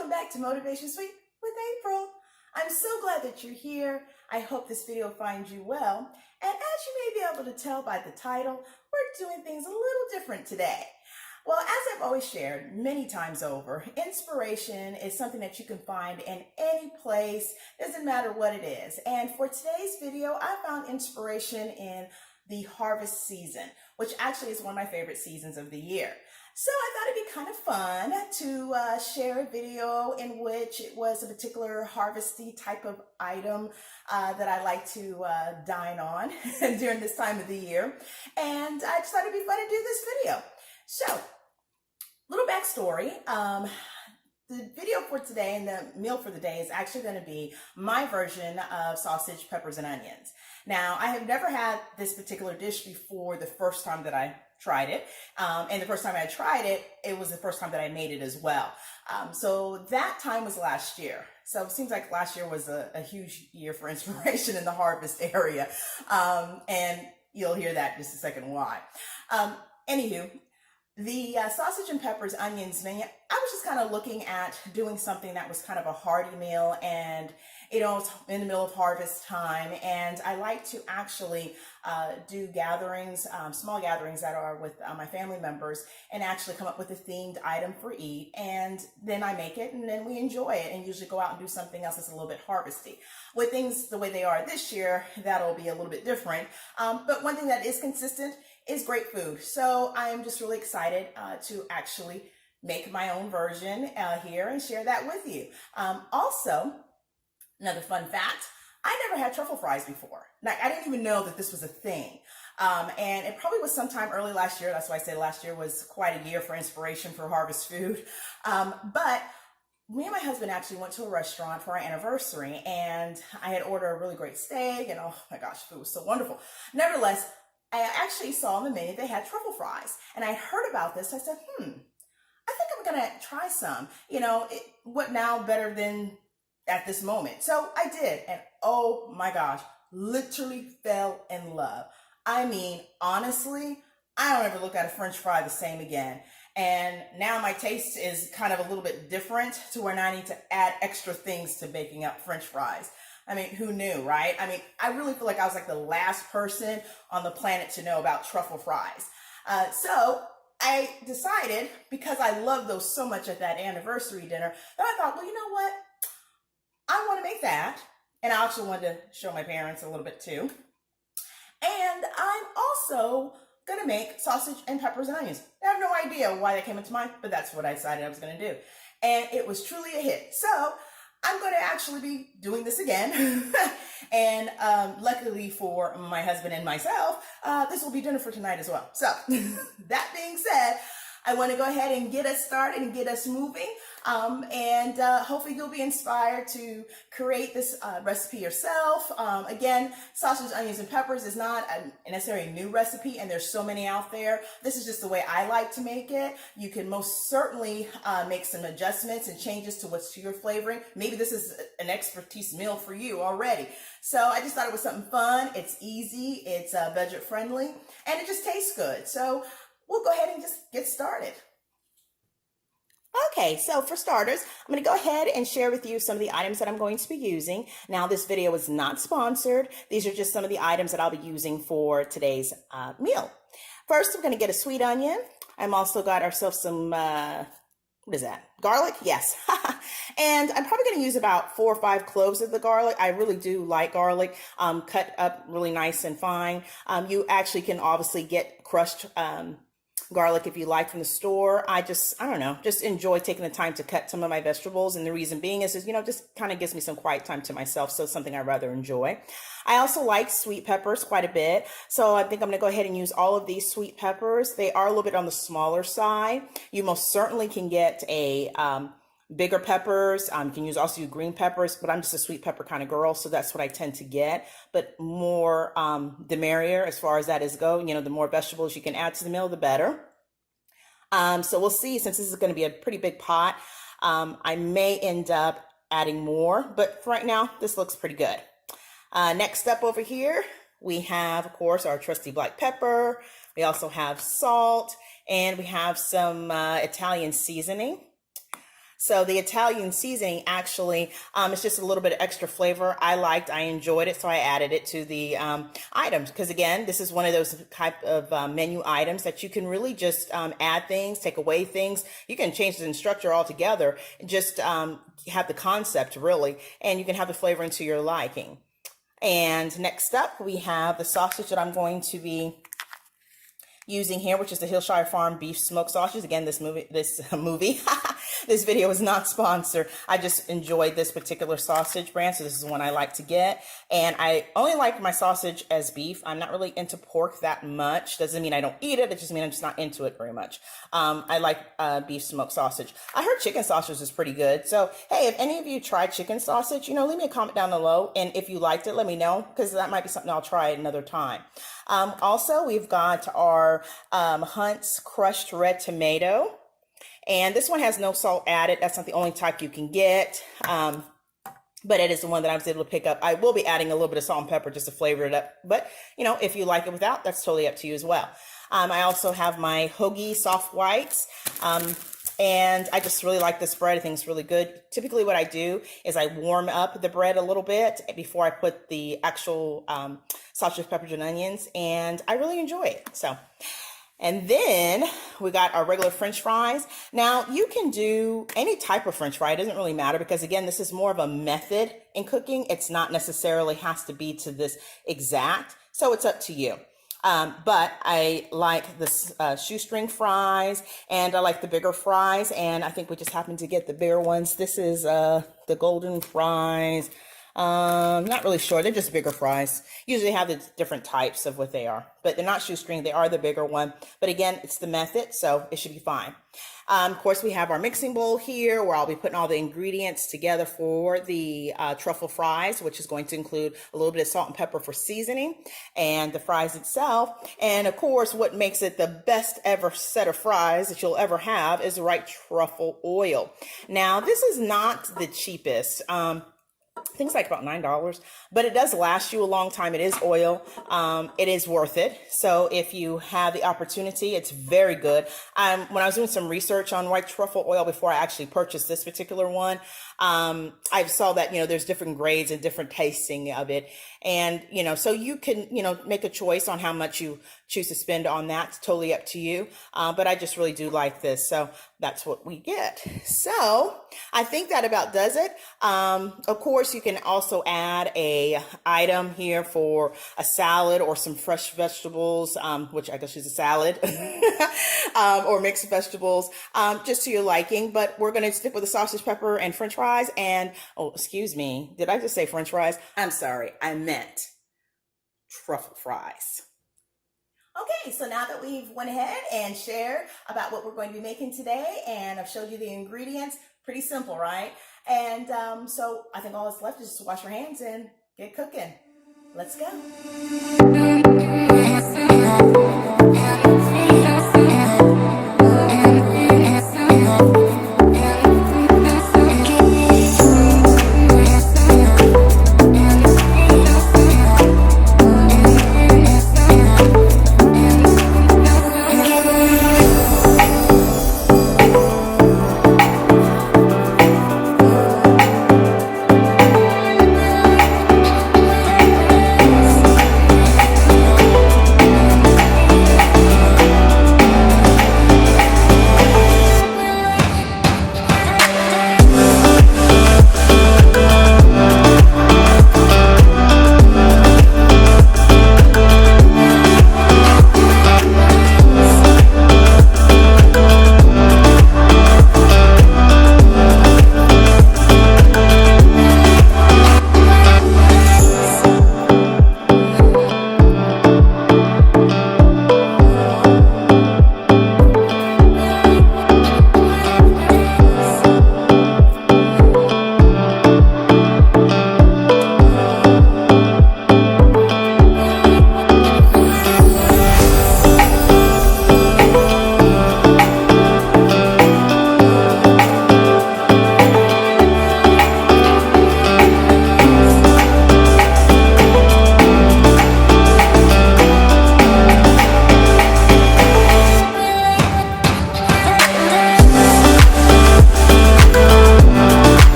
welcome back to Motivation Suite with April. I'm so glad that you're here. I hope this video finds you well. And as you may be able to tell by the title, we're doing things a little different today. Well, as I've always shared many times over, inspiration is something that you can find in any place, doesn't matter what it is. And for today's video, I found inspiration in the harvest season, which actually is one of my favorite seasons of the year. So I thought it'd be kind of fun to share a video in which it was a particular harvesty type of item that I like to dine on during this time of the year. And I just thought it'd be fun to do this video. So, little backstory. The video for today and the meal for the day is actually going to be my version of sausage, peppers, and onions. Now, I have never had this particular dish before the first time that I tried it. And the first time I tried it, it was the first time that I made it as well. So that time was last year. So it seems like last year was a huge year for inspiration in the harvest area. And you'll hear that in just a second why. Anywho, the sausage and peppers, onions, I was just kind of looking at doing something that was kind of a hearty meal, and it's in the middle of harvest time, and I like to actually do gatherings, small gatherings that are with my family members, and actually come up with a themed item for eat, and then I make it, and then we enjoy it, and usually go out and do something else that's a little bit harvesty. With things the way they are this year, that'll be a little bit different, but one thing that is consistent is great food. So I am just really excited to actually make my own version here and share that with you. Also, another fun fact, I never had truffle fries before. Like, I didn't even know that this was a thing. And it probably was sometime early last year. That's why I said last year was quite a year for inspiration for harvest food. But me and my husband actually went to a restaurant for our anniversary, and I had ordered a really great steak, and oh my gosh, food was so wonderful. Nevertheless, I actually saw on the menu they had truffle fries, and I heard about this. I said, I think I'm gonna try some. What now better than at this moment? So I did, and oh my gosh, literally fell in love. I mean, honestly, I don't ever look at a French fry the same again. And now my taste is kind of a little bit different to where now I need to add extra things to baking up French fries. I mean, who knew, right? I mean, I really feel like I was like the last person on the planet to know about truffle fries. So I decided, because I loved those so much at that anniversary dinner, that I thought, well, you know what? I want to make that. And I actually wanted to show my parents a little bit too. And I'm also going to make sausage and peppers and onions. I have no idea why that came into mind, but that's what I decided I was going to do. And it was truly a hit. So I'm going to actually be doing this again. And luckily for my husband and myself, this will be dinner for tonight as well. So that being said, I want to go ahead and get us started and get us moving. And hopefully you'll be inspired to create this recipe yourself. Again, sausage, onions, and peppers is not necessarily a new recipe, and there's so many out there. This is just the way I like to make it. You can most certainly make some adjustments and changes to what's to your flavoring. Maybe this is an expertise meal for you already. So I just thought it was something fun. It's easy, it's budget friendly, and it just tastes good. So we'll go ahead and just get started. Okay, so for starters, I'm going to go ahead and share with you some of the items that I'm going to be using. Now, this video is not sponsored. These are just some of the items that I'll be using for today's meal. First, we're going to get a sweet onion. I'm also got ourselves some, what is that? Garlic? Yes. And I'm probably going to use about 4 or 5 cloves of the garlic. I really do like garlic, cut up really nice and fine. You actually can obviously get crushed garlic if you like from the store. I don't know, just enjoy taking the time to cut some of my vegetables. And the reason being is just kind of gives me some quiet time to myself. So something I rather enjoy. I also like sweet peppers quite a bit. So I think I'm going to go ahead and use all of these sweet peppers. They are a little bit on the smaller side. You most certainly can get a bigger peppers. You can also use green peppers, but I'm just a sweet pepper kind of girl, so that's what I tend to get. But more the merrier as far as that is go. The more vegetables you can add to the meal, the better. So we'll see, since this is going to be a pretty big pot. I may end up adding more, but for right now, this looks pretty good. Next up over here, we have, of course, our trusty black pepper. We also have salt, and we have some Italian seasoning. So the Italian seasoning actually is just a little bit of extra flavor. I enjoyed it, so I added it to the items. Because again, this is one of those type of menu items that you can really just add things, take away things. You can change the structure altogether, just have the concept really, and you can have the flavor into your liking. And next up, we have the sausage that I'm going to be using here, which is the Hillshire Farm beef smoked sausage. Again, this video is not sponsored. I just enjoyed this particular sausage brand, so this is one I like to get. And I only like my sausage as beef. I'm not really into pork that much. Doesn't mean I don't eat it. It just means I'm just not into it very much. I like beef smoked sausage. I heard chicken sausage is pretty good. So, hey, if any of you tried chicken sausage, leave me a comment down below. And if you liked it, let me know, because that might be something I'll try another time. Also, we've got our Hunt's crushed red tomato. And this one has no salt added. That's not the only type you can get. But it is the one that I was able to pick up. I will be adding a little bit of salt and pepper just to flavor it up. But, if you like it without, that's totally up to you as well. I also have my hoagie soft whites. And I just really like this bread. I think it's really good. Typically what I do is I warm up the bread a little bit before I put the actual sausage, peppers, and onions. And I really enjoy it. So, and then we got our regular French fries. Now you can do any type of French fry. It doesn't really matter because again, this is more of a method in cooking. It's not necessarily has to be to this exact. So it's up to you. But I like the shoestring fries and I like the bigger fries. And I think we just happened to get the bigger ones. This is the golden fries. Not really sure. They're just bigger fries. Usually have the different types of what they are, but they're not shoestring. They are the bigger one. But again, it's the method, so it should be fine. Of course, we have our mixing bowl here where I'll be putting all the ingredients together for the truffle fries, which is going to include a little bit of salt and pepper for seasoning and the fries itself. And of course, what makes it the best ever set of fries that you'll ever have is the right truffle oil. Now, this is not the cheapest. I think it's like about $9, but it does last you a long time. It is oil. It is worth it. So if you have the opportunity, it's very good. When I was doing some research on white truffle oil before I actually purchased this particular one, I saw that, there's different grades and different tasting of it. And, so you can, make a choice on how much you choose to spend on that. It's totally up to you. But I just really do like this. So that's what we get. So I think that about does it. Of course, you can also add a item here for a salad or some fresh vegetables, which I guess is a salad, or mixed vegetables, just to your liking. But we're going to stick with the sausage, pepper, and French fries. And, oh, excuse me. Did I just say French fries? I'm sorry. I meant truffle fries. Okay, so now that we've went ahead and shared about what we're going to be making today, and I've showed you the ingredients, pretty simple, right? And so I think all that's left is just to wash your hands and get cooking. Let's go.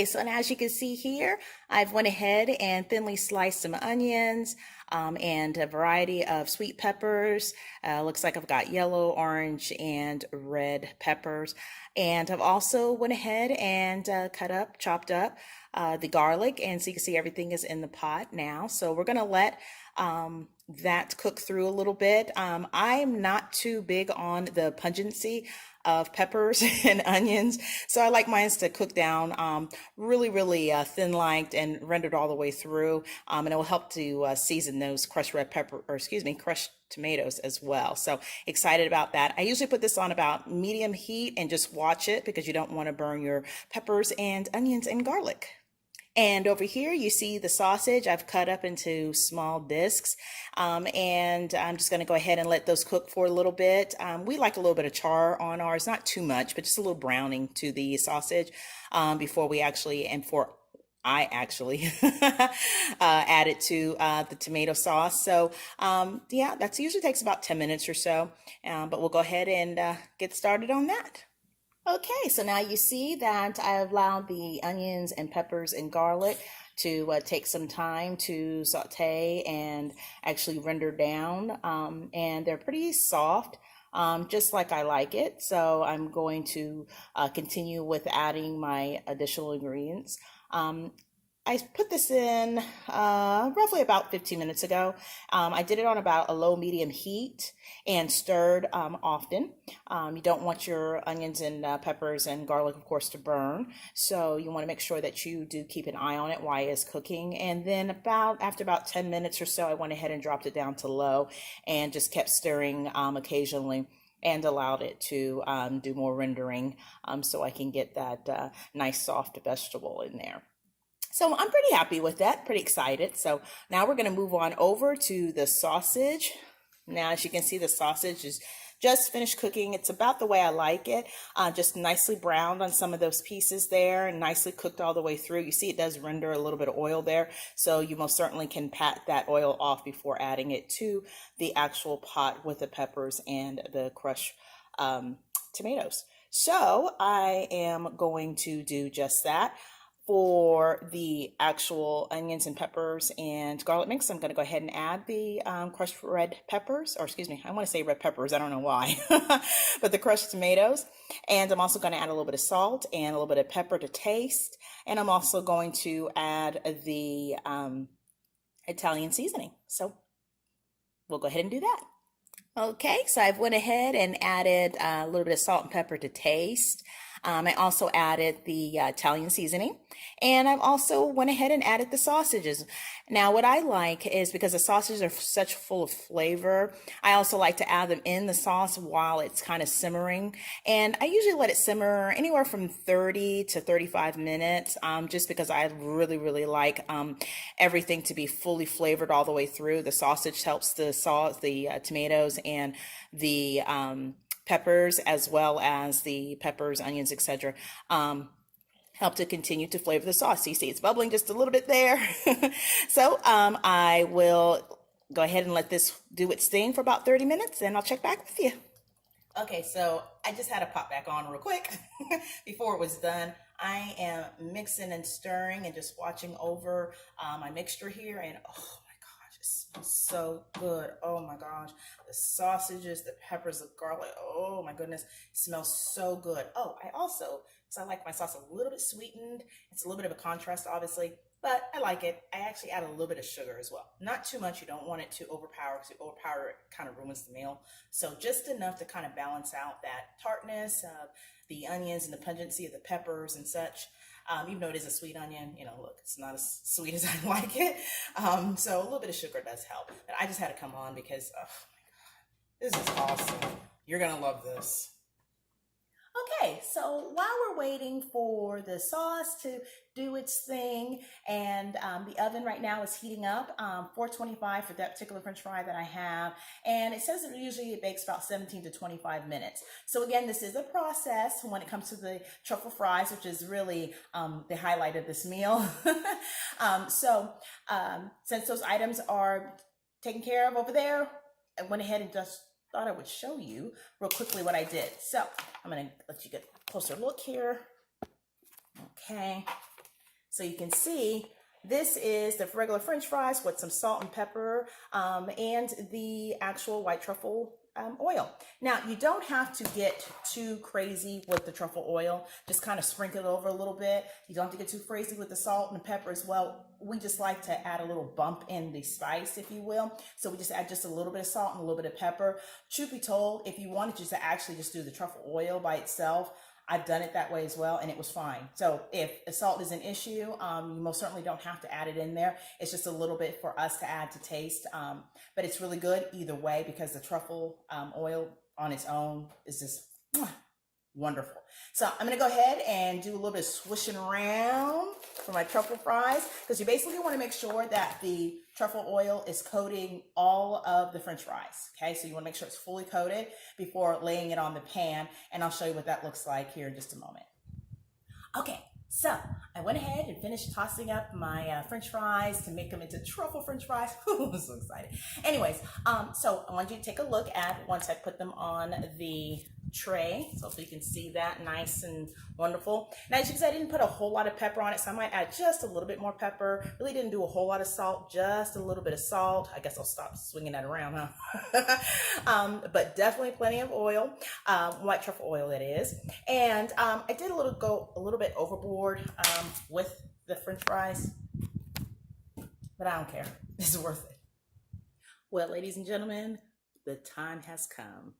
so and as you can see here, I've went ahead and thinly sliced some onions and a variety of sweet peppers. Looks like I've got yellow, orange, and red peppers. And I've also went ahead and chopped up the garlic, and so you can see everything is in the pot now. So we're gonna let that cook through a little bit. I'm not too big on the pungency of peppers and onions, so I like mine to cook down really thin liked and rendered all the way through, and it will help to season those crushed red pepper, or excuse me, crushed tomatoes as well. So excited about that. I usually put this on about medium heat and just watch it because you don't want to burn your peppers and onions and garlic. And over here, you see the sausage I've cut up into small discs, and I'm just going to go ahead and let those cook for a little bit. We like a little bit of char on ours, not too much, but just a little browning to the sausage before we actually, and for I actually add it to the tomato sauce. So yeah, that usually takes about 10 minutes or so, but we'll go ahead and get started on that. Okay, so now you see that I've allowed the onions and peppers and garlic to take some time to saute and actually render down, and they're pretty soft, just like I like it. So I'm going to continue with adding my additional ingredients. I put this in roughly about 15 minutes ago. I did it on about a low medium heat and stirred often. You don't want your onions and peppers and garlic, of course, to burn. So you want to make sure that you do keep an eye on it while it's cooking. And then after about 10 minutes or so, I went ahead and dropped it down to low and just kept stirring occasionally, and allowed it to do more rendering so I can get that nice soft vegetable in there. So I'm pretty happy with that, pretty excited. So now we're going to move on over to the sausage. Now, as you can see, the sausage is just finished cooking. It's about the way I like it, just nicely browned on some of those pieces there and nicely cooked all the way through. You see it does render a little bit of oil there, so you most certainly can pat that oil off before adding it to the actual pot with the peppers and the crushed tomatoes. So I am going to do just that. For the actual onions and peppers and garlic mix, I'm going to go ahead and add the crushed red peppers, or excuse me, I want to say red peppers, I don't know why, but the crushed tomatoes. And I'm also going to add a little bit of salt and a little bit of pepper to taste. And I'm also going to add the Italian seasoning. So we'll go ahead and do that. Okay, so I've went ahead and added a little bit of salt and pepper to taste. I also added the Italian seasoning, and I've also went ahead and added the sausages. Now, what I like is, because the sausages are such full of flavor, I also like to add them in the sauce while it's kind of simmering. And I usually let it simmer anywhere from 30 to 35 minutes, just because I really like everything to be fully flavored all the way through. The sausage helps the tomatoes and the peppers, as well as the peppers, onions, etc. Help to continue to flavor the sauce. You see it's bubbling just a little bit there. So I will go ahead and let this do its thing for about 30 minutes, and I'll check back with you. Okay, so I just had to pop back on real quick before it was done. I am mixing and stirring and just watching over my mixture here, and oh, it smells so good. Oh my gosh. The sausages, the peppers, the garlic. Oh my goodness. It smells so good. Oh, I also, because I like my sauce a little bit sweetened. It's a little bit of a contrast, obviously, but I like it. I actually add a little bit of sugar as well. Not too much. You don't want it to overpower, because overpower it kind of ruins the meal. So just enough to kind of balance out that tartness of the onions and the pungency of the peppers and such. Even though it is a sweet onion, you know, look, it's not as sweet as I like it. So a little bit of sugar does help. But I just had to come on because, oh my God, this is awesome. You're going to love this. Okay, so while we're waiting for the sauce to do its thing, and the oven right now is heating up, 425 for that particular French fry that I have, and it says it usually bakes about 17 to 25 minutes. So again, this is a process when it comes to the truffle fries, which is really the highlight of this meal. Since those items are taken care of over there, I went ahead and just thought I would show you real quickly what I did. So I'm going to let you get a closer look here. Okay. So you can see this is the regular French fries with some salt and pepper and the actual white truffle oil. Now, you don't have to get too crazy with the truffle oil. Just kind of sprinkle it over a little bit. You don't have to get too crazy with the salt and pepper as well. We just like to add a little bump in the spice, if you will. So we just add just a little bit of salt and a little bit of pepper. Truth be told, if you wanted just to actually just do the truffle oil by itself, I've done it that way as well, and it was fine. So if salt is an issue, you most certainly don't have to add it in there. It's just a little bit for us to add to taste, but it's really good either way because the truffle oil on its own is just wonderful. So I'm gonna go ahead and do a little bit of swishing around for my truffle fries, because you basically wanna make sure that the truffle oil is coating all of the French fries, okay? So you wanna make sure it's fully coated before laying it on the pan, and I'll show you what that looks like here in just a moment. Okay, so I went ahead and finished tossing up my French fries to make them into truffle French fries. I'm so excited. Anyways, so I want you to take a look at once I put them on the tray, so you can see that nice and wonderful. Now, as you can see, I didn't put a whole lot of pepper on it, so I might add just a little bit more pepper. Really didn't do a whole lot of salt, just a little bit of salt. I guess I'll stop swinging that around, huh? But definitely plenty of oil, white truffle oil that is. And I did go a little bit overboard with the French fries, but I don't care. It's worth it. Well, ladies and gentlemen, the time has come.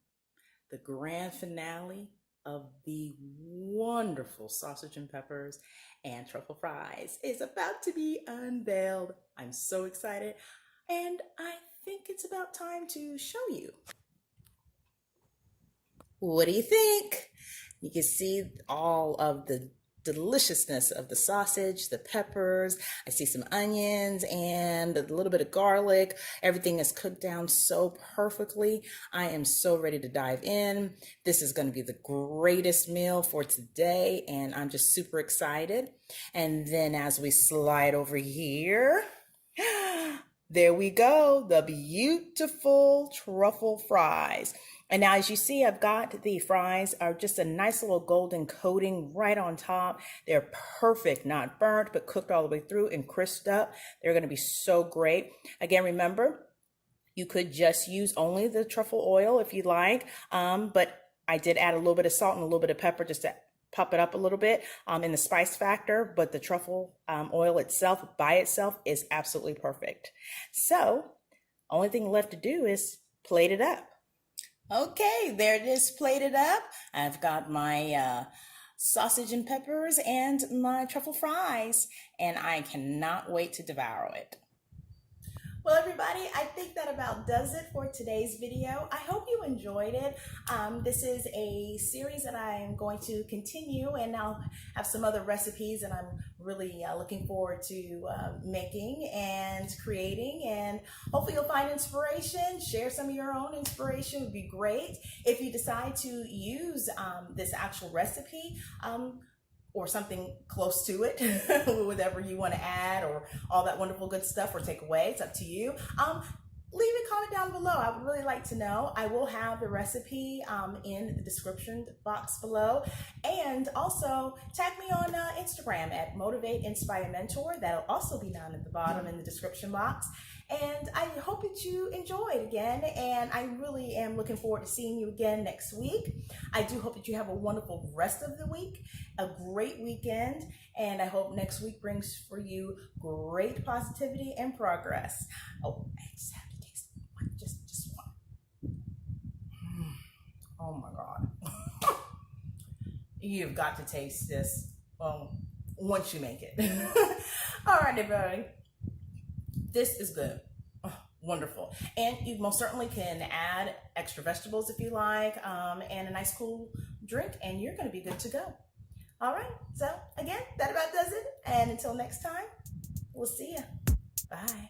The grand finale of the wonderful sausage and peppers and truffle fries is about to be unveiled. I'm so excited, and I think it's about time to show you. What do you think? You can see all of the deliciousness of the sausage, the peppers. I see some onions and a little bit of garlic. Everything is cooked down so perfectly. I am so ready to dive in. This is going to be the greatest meal for today, and I'm just super excited. And then as we slide over here, there we go, the beautiful truffle fries. And now, as you see, I've got the fries are just a nice little golden coating right on top. They're perfect, not burnt, but cooked all the way through and crisped up. They're going to be so great. Again, remember, you could just use only the truffle oil if you like, but I did add a little bit of salt and a little bit of pepper just to pop it up a little bit in the spice factor, but the truffle oil itself by itself is absolutely perfect. So only thing left to do is plate it up. Okay, there it is, plated up. I've got my sausage and peppers and my truffle fries, and I cannot wait to devour it. Well, everybody, I think that about does it for today's video. I hope you enjoyed it. This is a series that I am going to continue, and I'll have some other recipes that I'm really looking forward to making and creating, and hopefully you'll find inspiration. Share some of your own inspiration would be great. If you decide to use this actual recipe, or something close to it, whatever you want to add, or all that wonderful good stuff or take away, it's up to you. Leave a comment down below. I would really like to know. I will have the recipe in the description box below, and also tag me on Instagram at Motivate Inspire Mentor. That'll also be down at the bottom in the description box. And I hope that you enjoyed again, and I really am looking forward to seeing you again next week. I do hope that you have a wonderful rest of the week, a great weekend, and I hope next week brings for you great positivity and progress. Oh, I just have to taste one, just one. Oh my God. You've got to taste this once you make it. All right, everybody. This is good. Oh, wonderful. And you most certainly can add extra vegetables if you like, and a nice cool drink, and you're going to be good to go. All right. So again, that about does it. And until next time, we'll see ya. Bye.